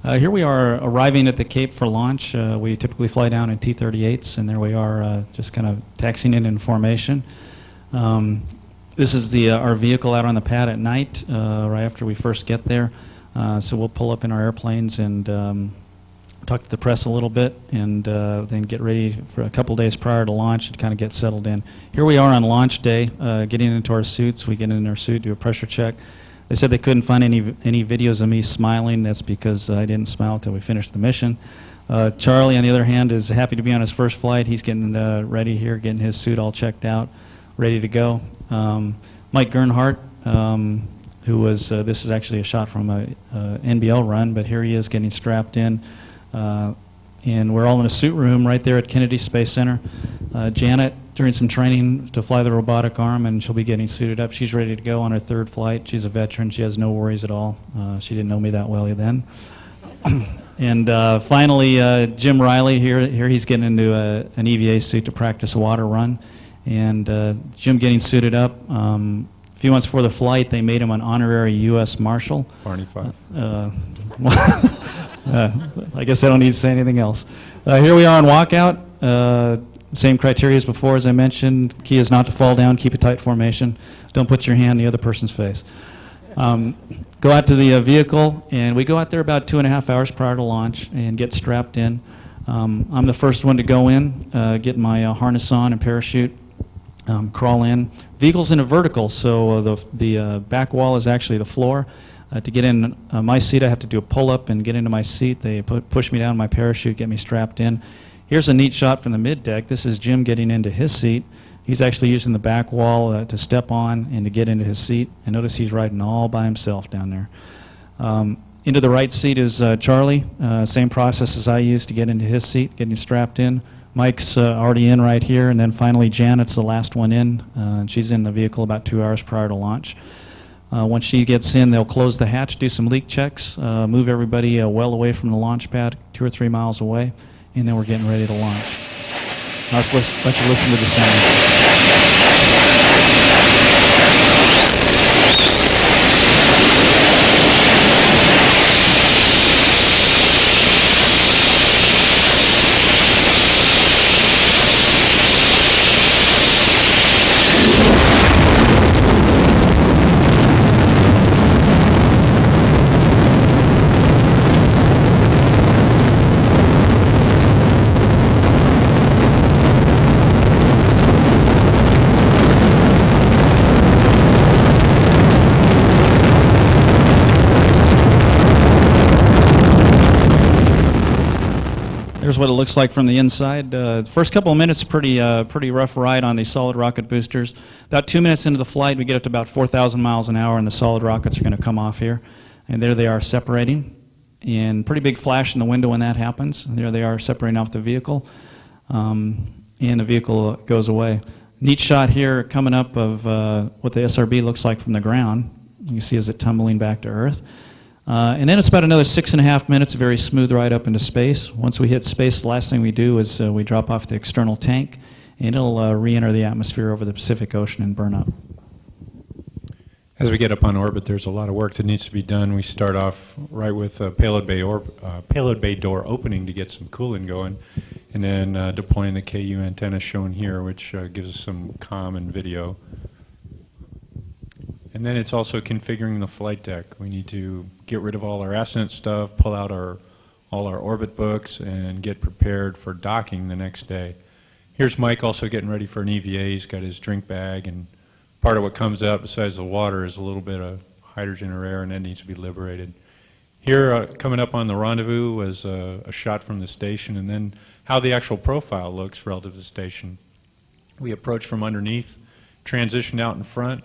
Here we are arriving at the Cape for launch. We typically fly down in T-38s, and there we are just kind of taxiing in formation. This is our vehicle out on the pad at night, right after we first get there. So we'll pull up in our airplanes and talk to the press a little bit, and then get ready for a couple days prior to launch to kind of get settled in. Here we are on launch day, getting into our suits. We get in our suit, do a pressure check. They said they couldn't find any videos of me smiling. That's because I didn't smile until we finished the mission. Charlie, on the other hand, is happy to be on his first flight. He's getting ready here, getting his suit all checked out, ready to go. Mike Gernhardt, who was, this is actually a shot from a NBL run, but here he is getting strapped in. And we're all in a suit room right there at Kennedy Space Center. Janet, during some training to fly the robotic arm, and she'll be getting suited up. She's ready to go on her third flight. She's a veteran. She has no worries at all. She didn't know me that well then. And finally, Jim Riley, here he's getting into an EVA suit to practice a water run. And Jim getting suited up. A few months before the flight, they made him an honorary U.S. Marshal. Barney 5. I guess I don't need to say anything else. Here we are on walkout. Same criteria as before, as I mentioned. Key is not to fall down, keep a tight formation. Don't put your hand in the other person's face. Go out to the vehicle, and we go out there about 2.5 hours prior to launch and get strapped in. I'm the first one to go in, get my harness on and parachute, crawl in. Vehicle's in a vertical, so the back wall is actually the floor. To get in my seat, I have to do a pull-up and get into my seat. They push me down my parachute, get me strapped in. Here's a neat shot from the mid-deck. This is Jim getting into his seat. He's actually using the back wall to step on and to get into his seat. And notice he's riding all by himself down there. Into the right seat is Charlie. Same process as I used to get into his seat, getting strapped in. Mike's already in right here. And then finally Janet's the last one in. She's in the vehicle about 2 hours prior to launch. Once she gets in, they'll close the hatch, do some leak checks, move everybody well away from the launch pad, 2 or 3 miles away, and then we're getting ready to launch. Now let's let you listen to the sound. Here's what it looks like from the inside. The first couple of minutes, pretty rough ride on these solid rocket boosters. About 2 minutes into the flight, we get up to about 4,000 miles an hour, and the solid rockets are going to come off here. And there they are separating. And pretty big flash in the window when that happens. And there they are separating off the vehicle. And the vehicle goes away. Neat shot here coming up of what the SRB looks like from the ground. You can see as it tumbling back to Earth. And then it's about another 6.5 minutes, a very smooth ride up into space. Once we hit space, the last thing we do is we drop off the external tank, and it'll re-enter the atmosphere over the Pacific Ocean and burn up. As we get up on orbit, there's a lot of work that needs to be done. We start off right with a payload bay door opening to get some cooling going, and then deploying the KU antenna shown here, which gives us some comm and video. And then it's also configuring the flight deck. We need to get rid of all our ascent stuff, pull out all our orbit books, and get prepared for docking the next day. Here's Mike also getting ready for an EVA. He's got his drink bag, and part of what comes out besides the water is a little bit of hydrogen or air, and that needs to be liberated. Here, coming up on the rendezvous was a shot from the station, and then how the actual profile looks relative to the station. We approach from underneath, transition out in front,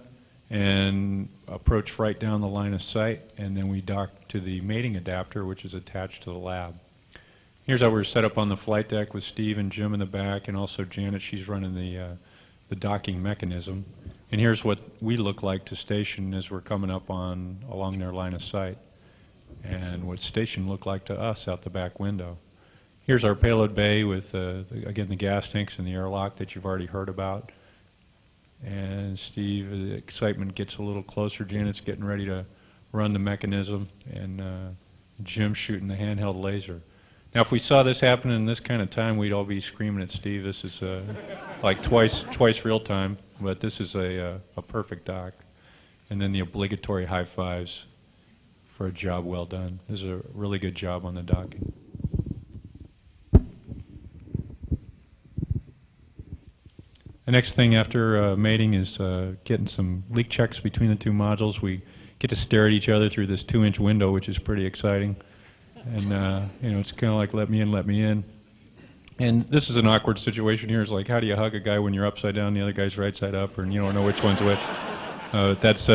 and approach right down the line of sight, and then we dock to the mating adapter, which is attached to the lab. Here's how we're set up on the flight deck with Steve and Jim in the back, and also Janet. She's running the docking mechanism. And here's what we look like to station as we're coming up along their line of sight, and what station looked like to us out the back window. Here's our payload bay with, again, the gas tanks and the airlock that you've already heard about. And Steve, the excitement gets a little closer. Janet's getting ready to run the mechanism, and Jim shooting the handheld laser. Now, if we saw this happen in this kind of time, we'd all be screaming at Steve. This is like twice real time, but this is a perfect dock. And then the obligatory high fives for a job well done. This is a really good job on the docking. The next thing after mating is getting some leak checks between the two modules. We get to stare at each other through this 2-inch window, which is pretty exciting. And you know, it's kind of like let me in, let me in. And this is an awkward situation here. It's like, how do you hug a guy when you're upside down, the other guy's right side up, and you don't know which one's which? That's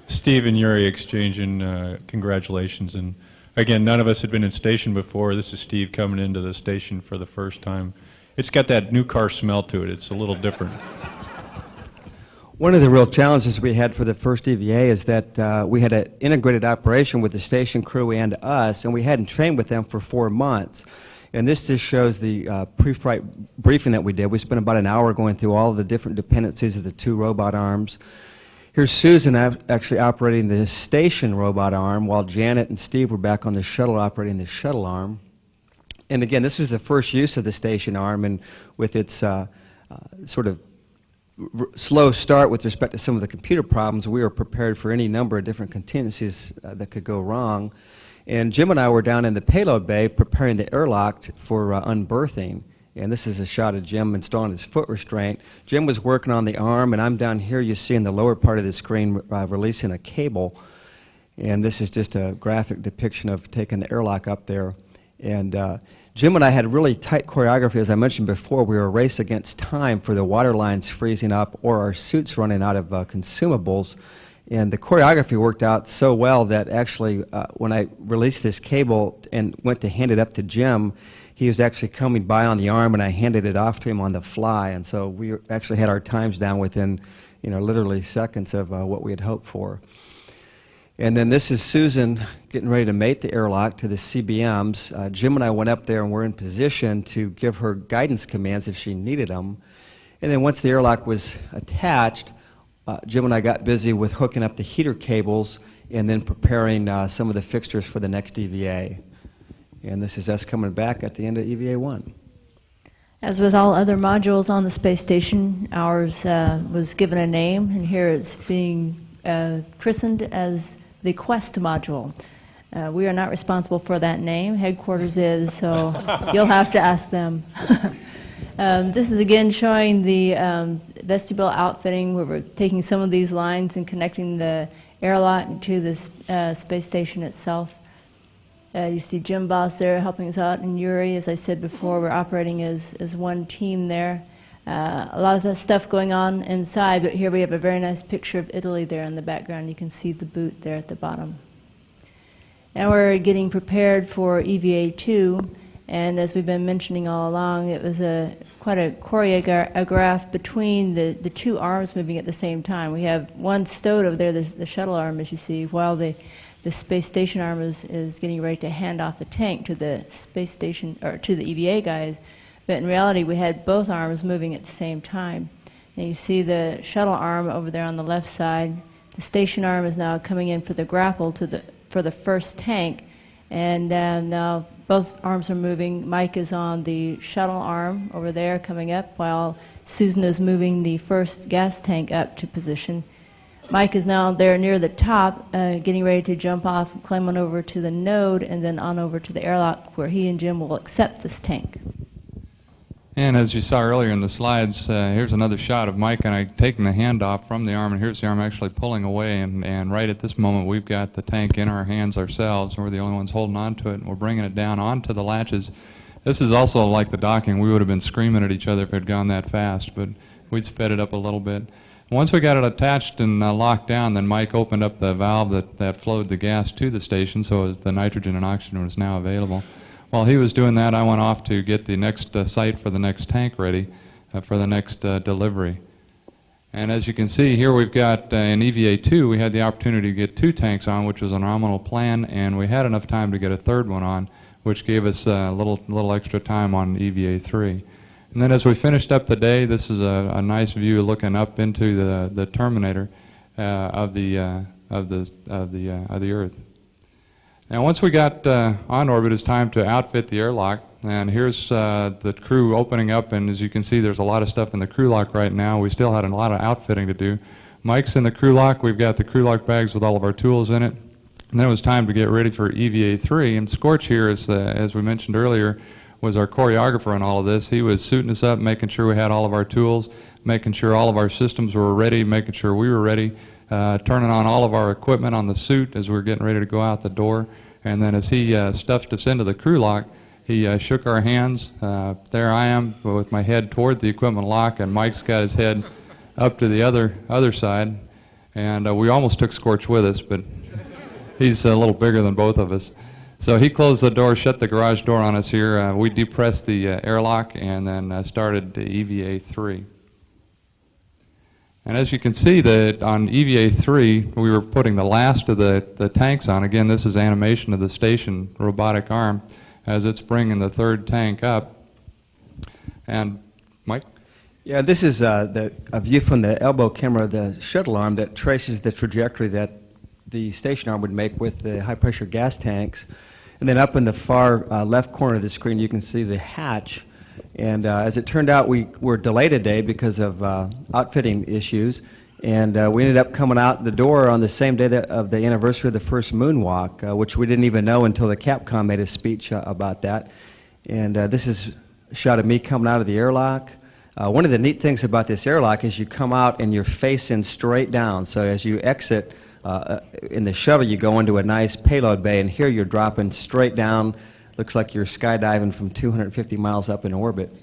Steve and Yuri exchanging congratulations. And again, none of us had been in station before. This is Steve coming into the station for the first time. It's got that new car smell to it. It's a little different. One of the real challenges we had for the first EVA is that we had an integrated operation with the station crew and us, and we hadn't trained with them for 4 months. And this just shows the pre-flight briefing that we did. We spent about an hour going through all of the different dependencies of the 2 robot arms. Here's Susan actually operating the station robot arm, while Janet and Steve were back on the shuttle operating the shuttle arm. And again, this was the first use of the station arm, and with its sort of slow start with respect to some of the computer problems, we were prepared for any number of different contingencies that could go wrong. And Jim and I were down in the payload bay preparing the airlock for unberthing. And this is a shot of Jim installing his foot restraint. Jim was working on the arm, and I'm down here, you see in the lower part of the screen, releasing a cable. And this is just a graphic depiction of taking the airlock up there. And Jim and I had really tight choreography. As I mentioned before, we were a race against time for the water lines freezing up or our suits running out of consumables. And the choreography worked out so well that actually when I released this cable and went to hand it up to Jim, he was actually coming by on the arm, and I handed it off to him on the fly. And so we actually had our times down within, you know, literally seconds of what we had hoped for. And then this is Susan getting ready to mate the airlock to the CBMs. Jim and I went up there and were in position to give her guidance commands if she needed them. And then once the airlock was attached, Jim and I got busy with hooking up the heater cables and then preparing some of the fixtures for the next EVA. And this is us coming back at the end of EVA 1. As with all other modules on the space station, ours was given a name, and here it's being christened as the Quest module. We are not responsible for that name. Headquarters is, so you'll have to ask them. This is again showing the vestibule outfitting, where we're taking some of these lines and connecting the airlock to the space station itself. You see Jim Boss there helping us out, and Yuri, as I said before, we're operating as one team there. A lot of the stuff going on inside, but here we have a very nice picture of Italy there in the background. You can see the boot there at the bottom. Now we're getting prepared for EVA 2, and as we've been mentioning all along, it was quite a choreograph between the 2 arms moving at the same time. We have one stowed over there, the shuttle arm, as you see, while the space station arm is getting ready to hand off the tank to the space station, or to the EVA guys. But in reality, we had both arms moving at the same time. And you see the shuttle arm over there on the left side. The station arm is now coming in for the grapple for the first tank. And now both arms are moving. Mike is on the shuttle arm over there coming up, while Susan is moving the first gas tank up to position. Mike is now there near the top, getting ready to jump off, climb on over to the node, and then on over to the airlock, where he and Jim will accept this tank. And as you saw earlier in the slides, here's another shot of Mike and I taking the handoff from the arm, and here's the arm actually pulling away, and right at this moment we've got the tank in our hands ourselves, and we're the only ones holding on to it, and we're bringing it down onto the latches. This is also like the docking. We would have been screaming at each other if it had gone that fast, but we'd sped it up a little bit. Once we got it attached and locked down, then Mike opened up the valve that flowed the gas to the station, so the nitrogen and oxygen was now available. While he was doing that, I went off to get the next site for the next tank ready for the next delivery. And as you can see here, we've got in EVA 2, we had the opportunity to get 2 tanks on, which was a nominal plan, and we had enough time to get a third one on, which gave us a little extra time on EVA 3. And then as we finished up the day, this is a nice view looking up into the terminator of the Earth. And once we got on orbit, it's time to outfit the airlock. And here's the crew opening up, and as you can see, there's a lot of stuff in the crew lock right now. We still had a lot of outfitting to do. Mike's in the crew lock. We've got the crew lock bags with all of our tools in it. And then it was time to get ready for EVA-3. And Scorch here, as we mentioned earlier, was our choreographer on all of this. He was suiting us up, making sure we had all of our tools, making sure all of our systems were ready, making sure we were ready, turning on all of our equipment on the suit as we were getting ready to go out the door. And then as he stuffed us into the crew lock, he shook our hands. There I am with my head toward the equipment lock, and Mike's got his head up to the other side. And we almost took Scorch with us, but he's a little bigger than both of us. So he closed the door, shut the garage door on us here. We depressed the airlock and then started EVA-3. And as you can see, on EVA-3, we were putting the last of the tanks on. Again, this is animation of the station robotic arm as it's bringing the third tank up. And Mike? Yeah, this is a view from the elbow camera of the shuttle arm that traces the trajectory that the station arm would make with the high-pressure gas tanks. And then up in the far left corner of the screen, you can see the hatch. And as it turned out, we were delayed a day because of outfitting issues. And we ended up coming out the door on the same day of the anniversary of the first moonwalk, which we didn't even know until the Capcom made a speech about that. And this is a shot of me coming out of the airlock. One of the neat things about this airlock is you come out and you're facing straight down. So as you exit in the shuttle, you go into a nice payload bay, and here you're dropping straight down. Looks like you're skydiving from 250 miles up in orbit.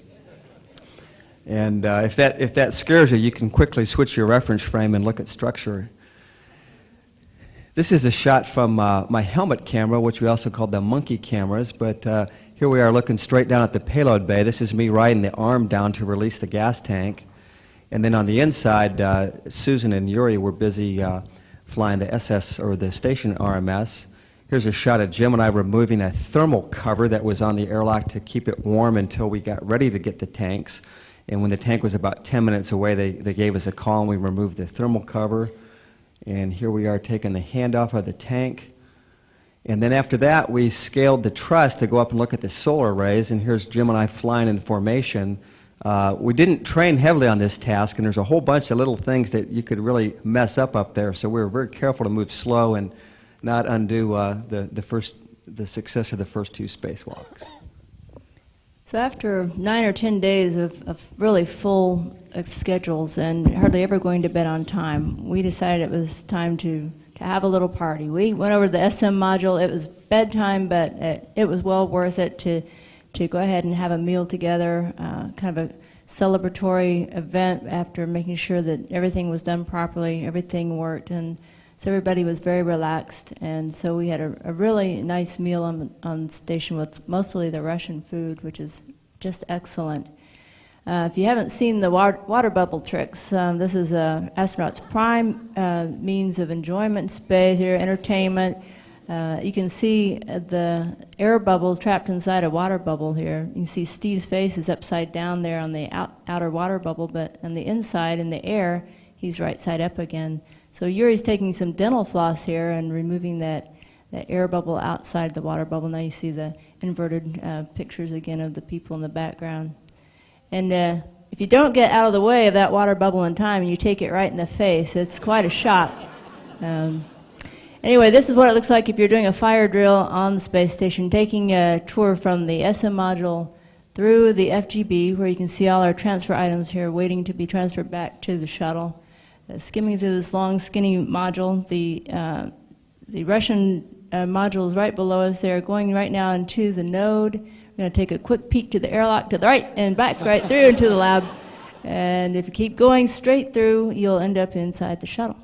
And if that scares you, you can quickly switch your reference frame and look at structure. This is a shot from my helmet camera, which we also call the monkey cameras, but here we are looking straight down at the payload bay. This is me riding the arm down to release the gas tank. And then on the inside, Susan and Yuri were busy flying the SS, or the station RMS. Here's a shot of Jim and I removing a thermal cover that was on the airlock to keep it warm until we got ready to get the tanks. And when the tank was about 10 minutes away, they gave us a call and we removed the thermal cover. And here we are taking the handoff of the tank. And then after that, we scaled the truss to go up and look at the solar arrays. And here's Jim and I flying in formation. We didn't train heavily on this task, and there's a whole bunch of little things that you could really mess up there. So we were very careful to move slow and not undo the success of the first two spacewalks. So after 9 or 10 days of really full schedules and hardly ever going to bed on time, we decided it was time to have a little party. We went over the SM module. It was bedtime, but it was well worth it to go ahead and have a meal together, kind of a celebratory event after making sure that everything was done properly, everything worked, and so everybody was very relaxed. And so we had a really nice meal on station with mostly the Russian food, which is just excellent. If you haven't seen the water bubble tricks, this is astronaut's prime means of enjoyment, space, here, entertainment. You can see the air bubble trapped inside a water bubble here. You can see Steve's face is upside down there on the outer water bubble, but on the inside, in the air, he's right side up again. So Yuri's taking some dental floss here and removing that air bubble outside the water bubble. Now you see the inverted pictures again of the people in the background. And if you don't get out of the way of that water bubble in time and you take it right in the face, it's quite a shock. Anyway, this is what it looks like if you're doing a fire drill on the space station, taking a tour from the SM module through the FGB, where you can see all our transfer items here waiting to be transferred back to the shuttle. Skimming through this long, skinny module, the Russian module is right below us there, going right now into the node. We're going to take a quick peek to the airlock to the right and back right through into the lab. And if you keep going straight through, you'll end up inside the shuttle.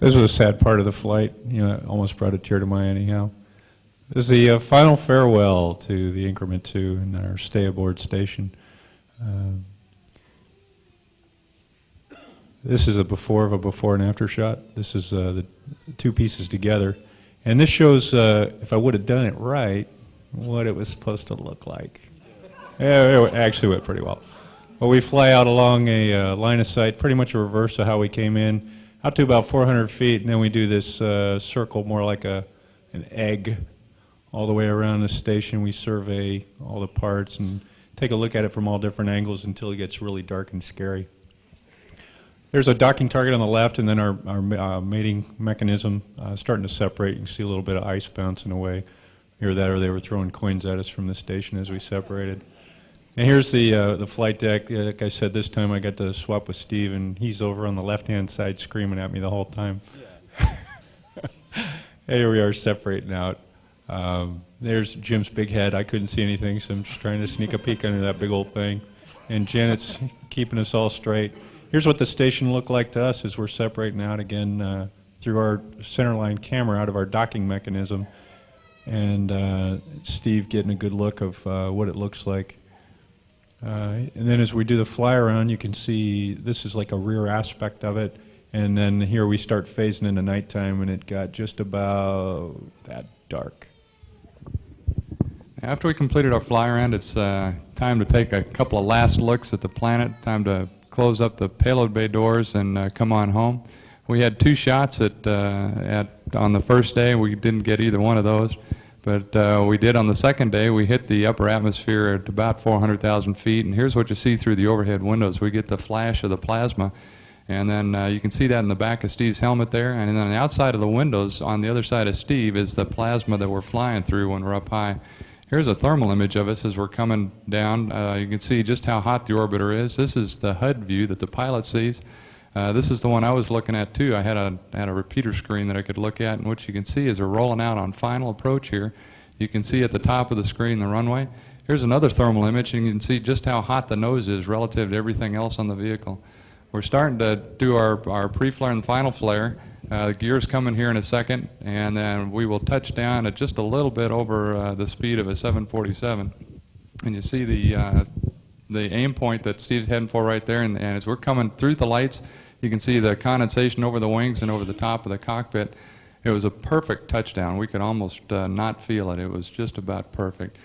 This was a sad part of the flight. You know, it almost brought a tear to my eye anyhow. This is the final farewell to the Increment 2 and our stay aboard station. This is a before and after shot. This is the two pieces together. And this shows, if I would have done it right, what it was supposed to look like. Yeah, it actually went pretty well. Well, we fly out along a line of sight, pretty much a reverse of how we came in, out to about 400 feet, and then we do this circle more like an egg all the way around the station. We survey all the parts and take a look at it from all different angles until it gets really dark and scary. There's a docking target on the left, and then our mating mechanism starting to separate. You can see a little bit of ice bouncing away. Either that or they were throwing coins at us from the station as we separated. And here's the flight deck. Like I said, this time I got to swap with Steve, and he's over on the left-hand side screaming at me the whole time. Yeah. Here we are separating out. There's Jim's big head. I couldn't see anything, so I'm just trying to sneak a peek under that big old thing. And Janet's keeping us all straight. Here's what the station looked like to us as we're separating out again through our centerline camera out of our docking mechanism. And Steve getting a good look of what it looks like. And then as we do the fly around, you can see this is like a rear aspect of it. And then here we start phasing into nighttime, and it got just about that dark. After we completed our fly around, it's time to take a couple of last looks at the planet, time to close up the payload bay doors and come on home. We had 2 shots on the first day. We didn't get either one of those. But we did on the second day. We hit the upper atmosphere at about 400,000 feet, and here's what you see through the overhead windows. We get the flash of the plasma, and then you can see that in the back of Steve's helmet there, and then on the outside of the windows on the other side of Steve is the plasma that we're flying through when we're up high. Here's a thermal image of us as we're coming down. You can see just how hot the orbiter is. This is the HUD view that the pilot sees. This is the one I was looking at too. I had a repeater screen that I could look at, and what you can see is we're rolling out on final approach here. You can see at the top of the screen the runway. Here's another thermal image, and you can see just how hot the nose is relative to everything else on the vehicle. We're starting to do our pre-flare and final flare. The gear's coming here in a second, and then we will touch down at just a little bit over the speed of a 747. And you see the aim point that Steve's heading for right there, and as we're coming through the lights, you can see the condensation over the wings and over the top of the cockpit. It was a perfect touchdown. We could almost not feel it. It was just about perfect.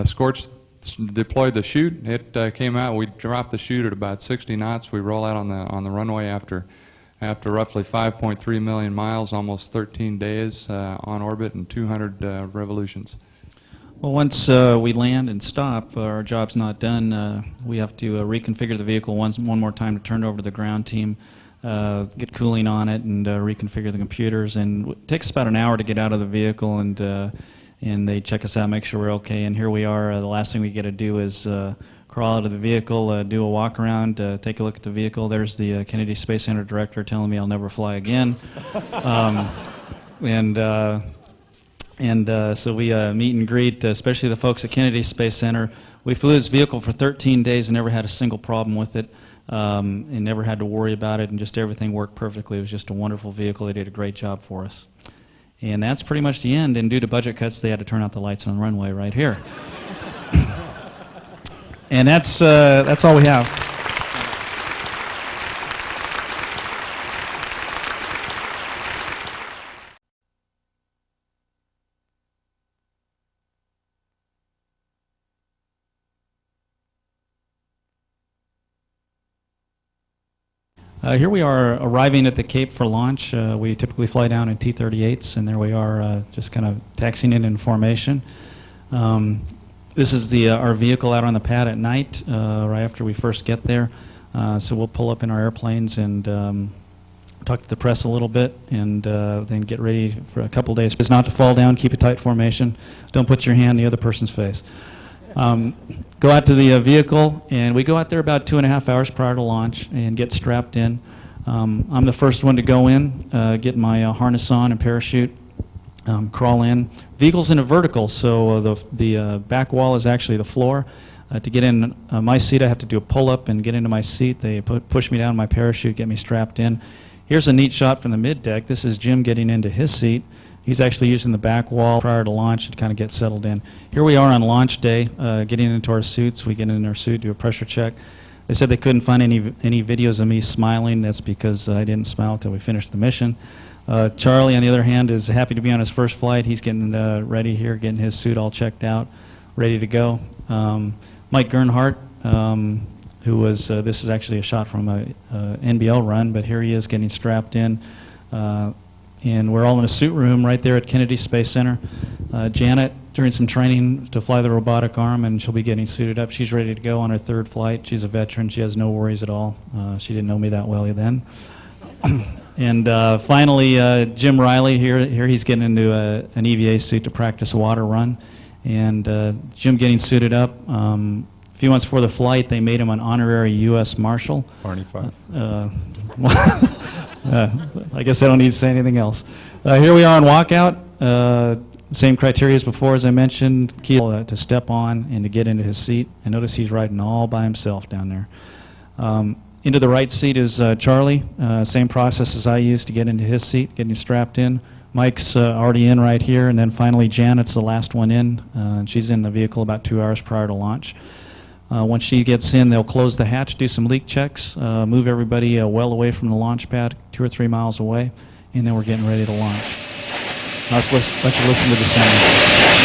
Scorch deployed the chute. It came out. We dropped the chute at about 60 knots. We roll out on the runway after roughly 5.3 million miles, almost 13 days on orbit and 200 revolutions. Well, once we land and stop, our job's not done. We have to reconfigure the vehicle one more time to turn it over to the ground team, get cooling on it, and reconfigure the computers. And it takes about an hour to get out of the vehicle, and they check us out, make sure we're okay. And here we are. The last thing we get to do is crawl out of the vehicle, do a walk around, take a look at the vehicle. There's the Kennedy Space Center director telling me I'll never fly again. So we meet and greet, especially the folks at Kennedy Space Center. We flew this vehicle for 13 days and never had a single problem with it, and never had to worry about it, and just everything worked perfectly. It was just a wonderful vehicle. They did a great job for us. And that's pretty much the end, and due to budget cuts, they had to turn out the lights on the runway right here. And that's all we have. Here we are arriving at the Cape for launch. We typically fly down in T-38s, and there we are just kind of taxiing in formation. This is our vehicle out on the pad at night, right after we first get there. So we'll pull up in our airplanes and talk to the press a little bit, and then get ready for a couple days. It's not to fall down, keep a tight formation. Don't put your hand in the other person's face. Go out to the vehicle, and we go out there about 2.5 hours prior to launch and get strapped in. I'm the first one to go in, get my harness on and parachute, crawl in. Vehicle's in a vertical, so the back wall is actually the floor. To get in my seat, I have to do a pull-up and get into my seat. They push me down my parachute, get me strapped in. Here's a neat shot from the mid-deck. This is Jim getting into his seat. He's actually using the back wall prior to launch to kind of get settled in. Here we are on launch day, getting into our suits. We get in our suit, do a pressure check. They said they couldn't find any videos of me smiling. That's because I didn't smile until we finished the mission. Charlie, on the other hand, is happy to be on his first flight. He's getting ready here, getting his suit all checked out, ready to go. Mike Gernhardt, who who was, this is actually a shot from a NBL run, but here he is getting strapped in. And we're all in a suit room right there at Kennedy Space Center. Janet, doing some training to fly the robotic arm, and she'll be getting suited up. She's ready to go on her third flight. She's a veteran. She has no worries at all. She didn't know me that well then. And finally, Jim Riley, here he's getting into an EVA suit to practice a water run. And Jim getting suited up. A few months before the flight, they made him an honorary U.S. Marshal. Barney 5. I guess I don't need to say anything else. Here we are on walkout. Same criteria as before, as I mentioned. Key to step on and to get into his seat. And notice he's riding all by himself down there. Into the right seat is Charlie. Same process as I used to get into his seat, getting strapped in. Mike's already in right here. And then finally Janet's the last one in. She's in the vehicle about 2 hours prior to launch. Once she gets in, they'll close the hatch, do some leak checks, move everybody well away from the launch pad, 2 or 3 miles away, and then we're getting ready to launch. Let's let you listen to the sound.